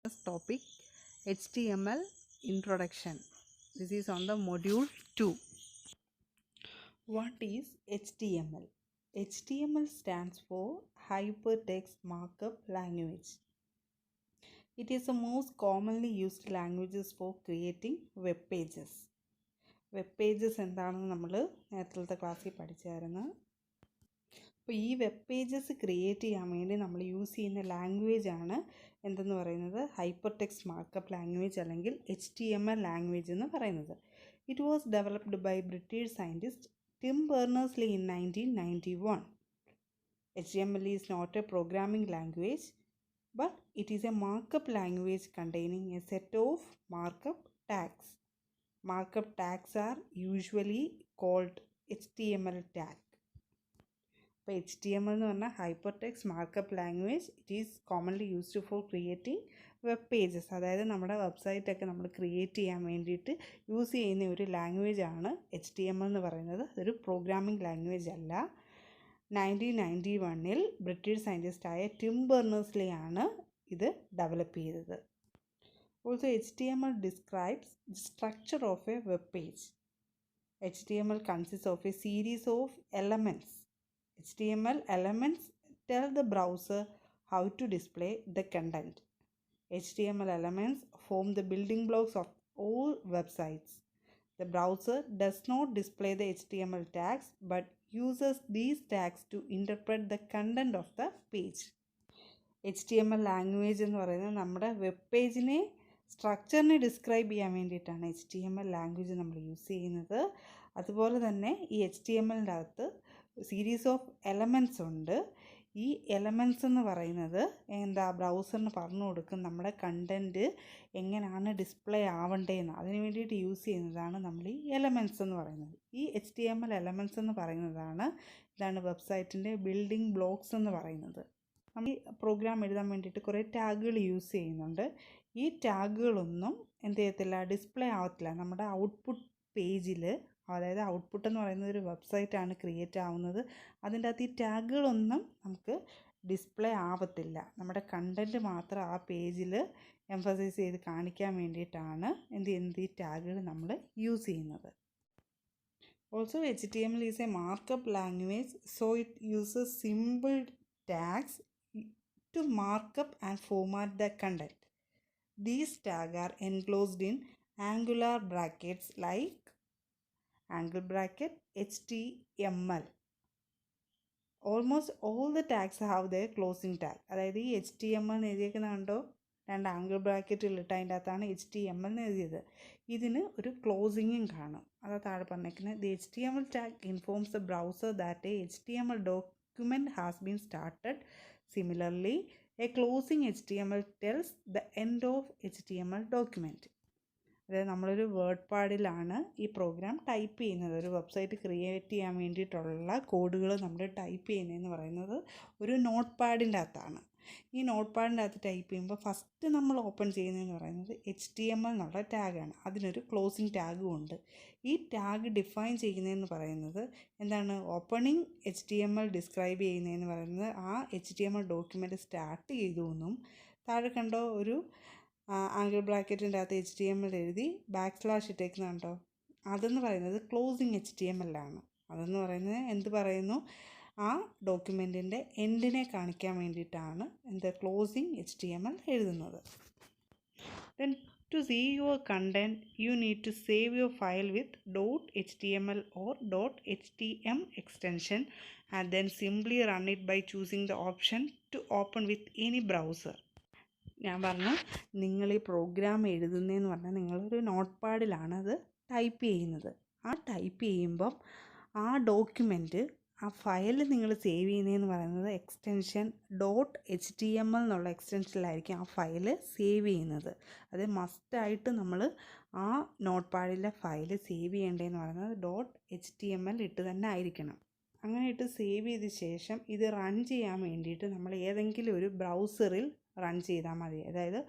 First topic, HTML introduction. This is on the module 2. What is HTML? HTML stands for Hypertext Markup Language. It is the most commonly used languages for creating web pages. Web pages എന്താണെന്ന് നമ്മൾ നേരത്തെ ക്ലാസ്സിൽ പഠിച്ചായിരുന്നു. അപ്പോൾ ഈ web pages create ചെയ്യാൻ വേണ്ടി നമ്മൾ use ചെയ്യുന്ന ലാംഗ്വേജ് ആണ് എന്തെന്ന് പറയുന്നത് ഹൈപ്പർ ടെക്സ്റ്റ് മാർക്കപ്പ് ലാംഗ്വേജ് അല്ലെങ്കിൽ HTML ലാംഗ്വേജ് എന്ന് പറയുന്നത്. It was developed by British scientist Tim Berners Lee in 1991. HTML is not a programming language, but it is a markup language containing a set of markup tags. Markup tags are usually called HTML tag. ഇപ്പോൾ HTML എന്ന് പറഞ്ഞാൽ hyper text markup language. It is commonly used for creating web pages. അതായത് നമ്മുടെ വെബ്സൈറ്റൊക്കെ നമ്മൾ create ചെയ്യാൻ വേണ്ടിയിട്ട് use ചെയ്യുന്ന ഒരു ലാംഗ്വേജ് ആണ് HTML എന്ന് പറയുന്നത്. ഒരു പ്രോഗ്രാമിംഗ് ലാംഗ്വേജ് അല്ല. 1991 ബ്രിട്ടീഷ് സയൻറ്റിസ്റ്റായ ടിം ബെർണേഴ്സ്-ലീ ആണ് ഇത് ഡെവലപ്പ് ചെയ്തത്. Also HTML describes the structure of a web page. HTML consists of a series of elements. HTML elements tell the browser how to display the content. HTML elements form the building blocks of all websites. The browser does not display the HTML tags but uses these tags to interpret the content of the page. HTML language എന്ന് പറയുന്നത് നമ്മുടെ web പേജിനെ സ്ട്രക്ചറിനെ describe ചെയ്യാൻ വേണ്ടിയിട്ടാണ് HTML language നമ്മൾ use ചെയ്യുന്നത്. അതുപോലെ തന്നെ ഈ HTMLൻ്റെ അകത്ത് സീരീസ് ഓഫ് എലമെൻറ്റ്സ് ഉണ്ട്. ഈ എലമെൻറ്റ്സ് എന്ന് പറയുന്നത് ബ്രൗസറിന് പറഞ്ഞു കൊടുക്കും നമ്മുടെ കണ്ടൻറ്റ് എങ്ങനെയാണ് ഡിസ്പ്ലേ ആവണ്ടേന്ന്. അതിന് വേണ്ടിയിട്ട് യൂസ് ചെയ്യുന്നതാണ് നമ്മൾ ഈ എലമെൻറ്റ്സ് എന്ന് പറയുന്നത്. ഈ HTML എലമെൻറ്റ്സ് എന്ന് പറയുന്നതാണ് ഇതാണ് വെബ്സൈറ്റിൻ്റെ ബിൽഡിംഗ് ബ്ലോക്സ് എന്ന് പറയുന്നത്. നമ്മൾ ഈ പ്രോഗ്രാം എഴുതാൻ വേണ്ടിയിട്ട് കുറേ ടാഗുകൾ യൂസ് ചെയ്യുന്നുണ്ട്. ഈ ടാഗുകളൊന്നും എന്ത് ചെയ്യത്തില്ല, ഡിസ്പ്ലേ ആവത്തില്ല നമ്മുടെ ഔട്ട്പുട്ട് പേജിൽ. അതായത് ഔട്ട്പുട്ട് എന്ന് പറയുന്നത് ഒരു വെബ്സൈറ്റാണ് ക്രിയേറ്റ് ആവുന്നത്. അതിൻ്റെ അകത്ത് ഈ ടാഗുകളൊന്നും നമുക്ക് ഡിസ്പ്ലേ ആവത്തില്ല. നമ്മുടെ കണ്ടൻറ്റ് മാത്രം ആ പേജിൽ എംഫസൈസ് ചെയ്ത് കാണിക്കാൻ വേണ്ടിയിട്ടാണ് എന്ത് ചെയ്യുന്നത് ഈ ടാഗുകൾ നമ്മൾ യൂസ് ചെയ്യുന്നത്. Also HTML is a markup language, so it uses simple tags to mark up and format the content. These tags are enclosed in angular brackets like angle bracket HTML. Almost all the tags have their closing tag. അതായത് ഈ HTML എഴുതിയേക്കുന്ന കണ്ടോ, രണ്ട് angle ബ്രാക്കറ്റിലിട്ട് അതിൻ്റെ അകത്താണ് HTML എഴുതിയത്. ഇതിന് ഒരു ക്ലോസിങ്ങും കാണും. അതാ താഴെ പറഞ്ഞേക്കുന്നത് the HTML tag informs the browser that a HTML document has been started. Similarly, a closing HTML tells the end of HTML document. അതായത് നമ്മളൊരു വേർഡ് പാഡിലാണ് ഈ പ്രോഗ്രാം ടൈപ്പ് ചെയ്യുന്നത്. ഒരു വെബ്സൈറ്റ് ക്രിയേറ്റ് ചെയ്യാൻ വേണ്ടിയിട്ടുള്ള കോഡുകൾ നമ്മൾ ടൈപ്പ് ചെയ്യുന്നതെന്ന് പറയുന്നത് ഒരു നോട്ട് പാഡിൻ്റെ അകത്താണ്. ഈ നോട്ട് പാഡിൻ്റെ അകത്ത് ടൈപ്പ് ചെയ്യുമ്പോൾ ഫസ്റ്റ് നമ്മൾ ഓപ്പൺ ചെയ്യുന്നതെന്ന് പറയുന്നത് HTML എന്നുള്ള ടാഗാണ്. അതിനൊരു ക്ലോസിങ് ടാഗും ഉണ്ട്. ഈ ടാഗ് ഡിഫൈൻ ചെയ്യുന്നതെന്ന് പറയുന്നത് എന്താണ്, ഓപ്പണിംഗ് HTML ഡിസ്ക്രൈബ് ചെയ്യുന്നതെന്ന് പറയുന്നത് ആ HTML ഡോക്യുമെൻറ്റ് സ്റ്റാർട്ട് ചെയ്തു എന്നും, താഴെ കണ്ടോ ഒരു ആംഗിൾ ബ്രാക്കറ്റിൻ്റെ അകത്ത് HTML എഴുതി / ഇട്ടേക്കുന്നുണ്ടോ, അതെന്ന് പറയുന്നത് ക്ലോസിങ് HTML ആണ്. അതെന്ന് പറയുന്നത് എന്ത് പറയുന്നു, ആ ഡോക്യുമെൻറ്റിൻ്റെ എൻഡിനെ കാണിക്കാൻ വേണ്ടിയിട്ടാണ് ക്ലോസിങ് HTML എഴുതുന്നത്. Then to see your content you need to save your file with .html or .htm extension and then simply run it by choosing the option to open with any browser. ഞാൻ പറഞ്ഞു, നിങ്ങൾ ഈ programme എഴുതുന്നതെന്ന് പറഞ്ഞാൽ നിങ്ങളൊരു not പാഡിലാണ് അത് type ചെയ്യുന്നത്. ആ type ചെയ്യുമ്പം ആ ഡോക്യുമെൻറ്റ് ആ ഫയൽ നിങ്ങൾ സേവ് ചെയ്യുന്നതെന്ന് പറയുന്നത് എക്സ്റ്റൻഷൻ .html എന്നുള്ള എക്സ്റ്റൻഷനിലായിരിക്കും ആ ഫയൽ സേവ് ചെയ്യുന്നത്. അത് മസ്റ്റായിട്ട് നമ്മൾ ആ നോട്ട് പാഡിലെ ഫയൽ സേവ് ചെയ്യേണ്ടതെന്ന് പറയുന്നത് .html ഇട്ട് തന്നെ ആയിരിക്കണം. അങ്ങനെ ഇട്ട് സേവ് ചെയ്ത ശേഷം ഇത് റൺ ചെയ്യാൻ വേണ്ടിയിട്ട് നമ്മൾ ഏതെങ്കിലും ഒരു ബ്രൗസറിൽ റൺ ചെയ്താൽ മതി. അതായത്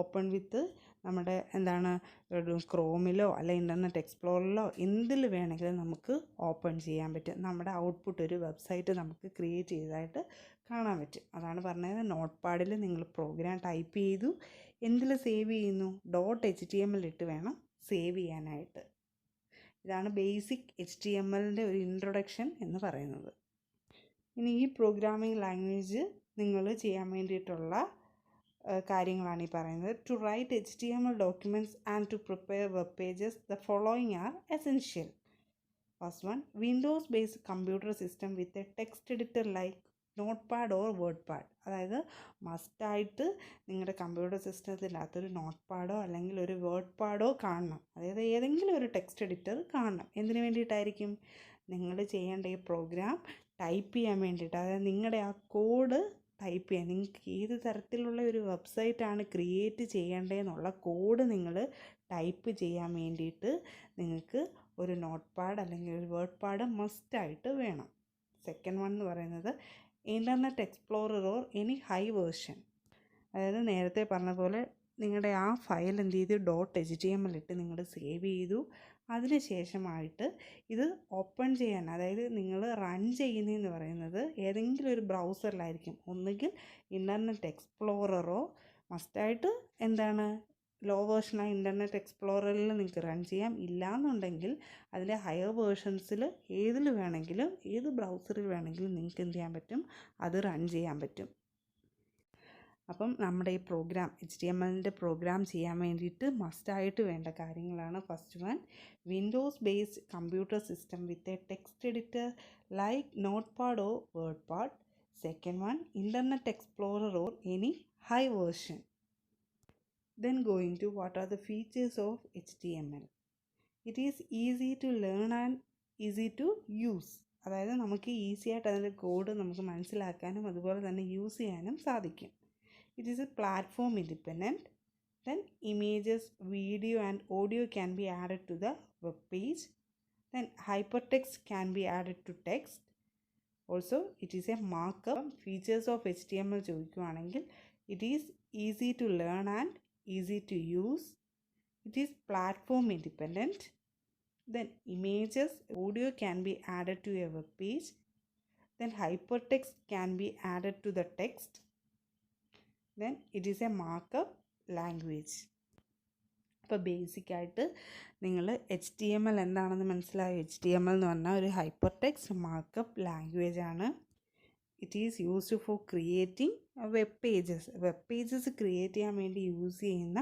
ഓപ്പൺ വിത്ത് നമ്മുടെ എന്താണ് ക്രോമിലോ അല്ലെങ്കിൽ ഇൻ്റർനെറ്റ് എക്സ്പ്ലോററിലോ എന്തിൽ വേണമെങ്കിലും നമുക്ക് ഓപ്പൺ ചെയ്യാൻ പറ്റും. നമ്മുടെ ഔട്ട്പുട്ട് ഒരു വെബ്സൈറ്റ് നമുക്ക് ക്രിയേറ്റ് ചെയ്തതായിട്ട് കാണാൻ പറ്റും. അതാണ് പറഞ്ഞത്, നോട്ട് പാഡിൽ നിങ്ങൾ പ്രോഗ്രാം ടൈപ്പ് ചെയ്തു എന്തിൽ സേവ് ചെയ്യുന്നു, .html ഇട്ട് വേണം സേവ് ചെയ്യാനായിട്ട്. ഇതാണ് ബേസിക് HTMLൻ്റെ ഒരു ഇൻട്രൊഡക്ഷൻ എന്ന് പറയുന്നത്. ഇനി ഈ പ്രോഗ്രാമിംഗ് ലാംഗ്വേജ് നിങ്ങൾ ചെയ്യാൻ വേണ്ടിയിട്ടുള്ള കാര്യങ്ങളാണ് ഈ പറയുന്നത്. To write HTML documents and to prepare web pages the following are essential. First one, Windows based computer system with a text editor like notepad or wordpad. അതായത് മസ്റ്റായിട്ട് നിങ്ങളുടെ computer സിസ്റ്റത്തിനകത്തൊരു not പാഡോ അല്ലെങ്കിൽ ഒരു word പാഡോ കാണണം. അതായത് ഏതെങ്കിലും ഒരു text editor കാണണം. എന്തിനു വേണ്ടിയിട്ടായിരിക്കും? നിങ്ങൾ ചെയ്യേണ്ട ഈ പ്രോഗ്രാം ടൈപ്പ് ചെയ്യാൻ വേണ്ടിയിട്ട്. അതായത് നിങ്ങളുടെ ആ കോഡ് ടൈപ്പ് ചെയ്യാൻ, നിങ്ങൾക്ക് ഏത് തരത്തിലുള്ള ഒരു വെബ്സൈറ്റാണ് ക്രിയേറ്റ് ചെയ്യേണ്ടതെന്നുള്ള കോഡ് നിങ്ങൾ ടൈപ്പ് ചെയ്യാൻ വേണ്ടിയിട്ട് നിങ്ങൾക്ക് ഒരു നോട്ട് പാഡ് അല്ലെങ്കിൽ ഒരു വേർഡ് പാഡ് മസ്റ്റായിട്ട് വേണം. സെക്കൻഡ് വൺ എന്ന് പറയുന്നത് internet explorer or any high version. അതായത് നേരത്തെ പറഞ്ഞ പോലെ നിങ്ങളുടെ ആ ഫയൽ എന്ത് ചെയ്തു, .html ഇട്ട് നിങ്ങൾ സേവ് ചെയ്തു. അതിന് ശേഷമായിട്ട് ഇത് ഓപ്പൺ ചെയ്യാൻ, അതായത് നിങ്ങൾ റൺ ചെയ്യുന്നതെന്ന് പറയുന്നത് ഏതെങ്കിലും ഒരു ബ്രൗസറിലായിരിക്കും. ഒന്നുകിൽ ഇൻ്റർനെറ്റ് എക്സ്പ്ലോററോ, മസ്റ്റായിട്ട് എന്താണ് ലോ വേർഷനായ ഇൻ്റർനെറ്റ് എക്സ്പ്ലോററിൽ നിങ്ങൾക്ക് റൺ ചെയ്യാം. ഇല്ലയെന്നുണ്ടെങ്കിൽ അതിൻ്റെ ഹയർ വേർഷൻസിൽ ഏതിൽ വേണമെങ്കിലും, ഏത് ബ്രൗസറിൽ വേണമെങ്കിലും നിങ്ങൾക്ക് എന്ത് ചെയ്യാൻ പറ്റും, അത് റൺ ചെയ്യാൻ പറ്റും. അപ്പം നമ്മുടെ ഈ പ്രോഗ്രാം HTMLൻ്റെ പ്രോഗ്രാം ചെയ്യാൻ വേണ്ടിയിട്ട് മസ്റ്റായിട്ട് വേണ്ട കാര്യങ്ങളാണ്. First one, Windows based computer system with a text editor like notepad or word pad. Second one, internet explorer or any high version. Then going to what are the features of HTML. It is easy to learn and easy to use. അതായത് നമുക്ക് easy ആയിട്ട് അതിൻ്റെ code നമുക്ക് മനസ്സിലാക്കാനും അതുപോലെ തന്നെ use ചെയ്യാനും സാധിക്കും. It is a platform independent. Then images, video and audio can be added to the web page. Then hypertext can be added to text. Also it is a markup. Features of HTML ചോദിക്കുകയാണെങ്കിൽ it is easy to learn and easy to use. It is platform independent. Then images, audio can be added to a web page. Then hypertext can be added to the text. Then it is a markup language. അപ്പോൾ ബേസിക്കായിട്ട് നിങ്ങൾ HTML എന്താണെന്ന് മനസ്സിലായി. HTML എന്ന് പറഞ്ഞാൽ ഒരു hyper text markup language ആണ്. It is used for creating web pages. Web pages create ചെയ്യാൻ വേണ്ടി യൂസ് ചെയ്യുന്ന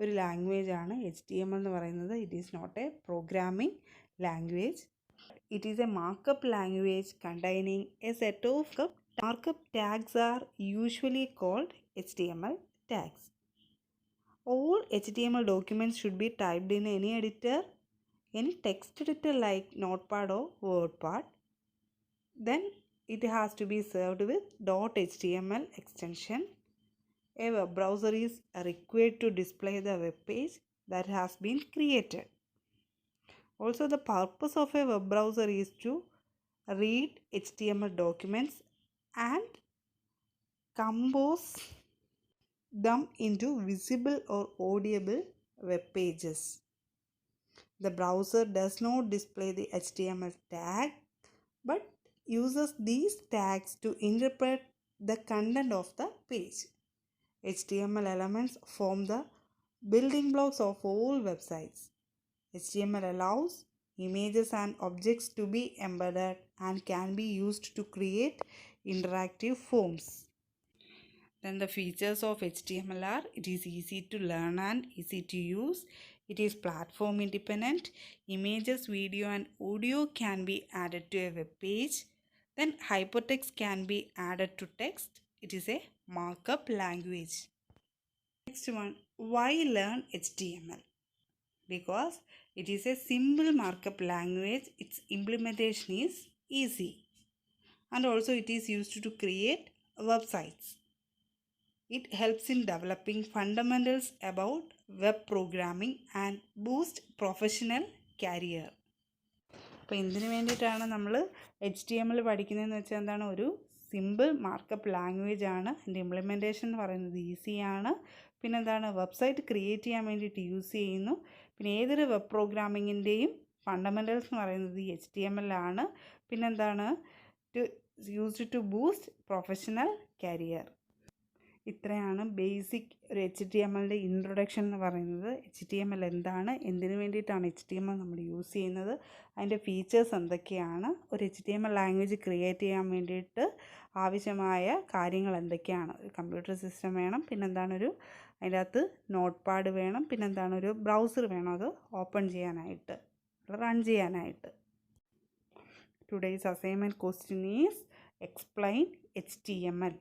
ഒരു ലാംഗ്വേജ് ആണ് HTML എന്ന് പറയുന്നത്. It is not a programming language. It is a markup language containing a set of markup tags are usually called HTML tags. All HTML documents should be typed in any editor, any text editor like Notepad or WordPad. Then it has to be served with .html extension. A web browser is required to display the web page that has been created. Also, the purpose of a web browser is to read HTML documents and compose them into visible or audible web pages. The browser does not display the HTML tag but uses these tags to interpret the content of the page. HTML elements form the building blocks of all websites. HTML allows images and objects to be embedded and can be used to create interactive forms. Then the features of HTML are: it is easy to learn and easy to use. It is platform independent. Images, video and audio can be added to a web page. Then hypertext can be added to text. It is a markup language. Next one, why learn HTML? Because it is a simple markup language. Its implementation is easy. And also it is used to create websites. It helps in developing fundamentals about web programming and boost professional career. അപ്പോൾ എന്തിനു വേണ്ടിയിട്ടാണ് നമ്മൾ HTML പഠിക്കുന്നതെന്ന് വെച്ചാൽ എന്താണ്, ഒരു simple markup language ആണ്. അതിൻ്റെ implementation എന്ന് പറയുന്നത് ഈസിയാണ്. പിന്നെന്താണ്, വെബ്സൈറ്റ് ക്രിയേറ്റ് ചെയ്യാൻ വേണ്ടിയിട്ട് യൂസ് ചെയ്യുന്നു. പിന്നെ ഏതൊരു വെബ് പ്രോഗ്രാമിങ്ങിൻ്റെയും ഫണ്ടമെൻ്റൽസ് എന്ന് പറയുന്നത് HTML ആണ്. പിന്നെന്താണ്, used to boost professional career. ഇത്രയാണ് ബേസിക് ഒരു HTMLൻ്റെ ഇൻട്രൊഡക്ഷൻ എന്ന് പറയുന്നത്. HTML എന്താണ്, എന്തിനു വേണ്ടിയിട്ടാണ് HTML നമ്മൾ യൂസ് ചെയ്യുന്നത്, അതിൻ്റെ ഫീച്ചേഴ്സ് എന്തൊക്കെയാണ്, ഒരു HTML ലാംഗ്വേജ് ക്രിയേറ്റ് ചെയ്യാൻ വേണ്ടിയിട്ട് ആവശ്യമായ കാര്യങ്ങൾ എന്തൊക്കെയാണ്. ഒരു കമ്പ്യൂട്ടർ സിസ്റ്റം വേണം, പിന്നെന്താണ് അതിൻ്റെ അകത്ത് നോട്ട് പാഡ് വേണം, പിന്നെന്താണ് ഒരു ബ്രൗസർ വേണം അത് ഓപ്പൺ ചെയ്യാനായിട്ട്, റൺ ചെയ്യാനായിട്ട്. Today's assignment question is explain HTML.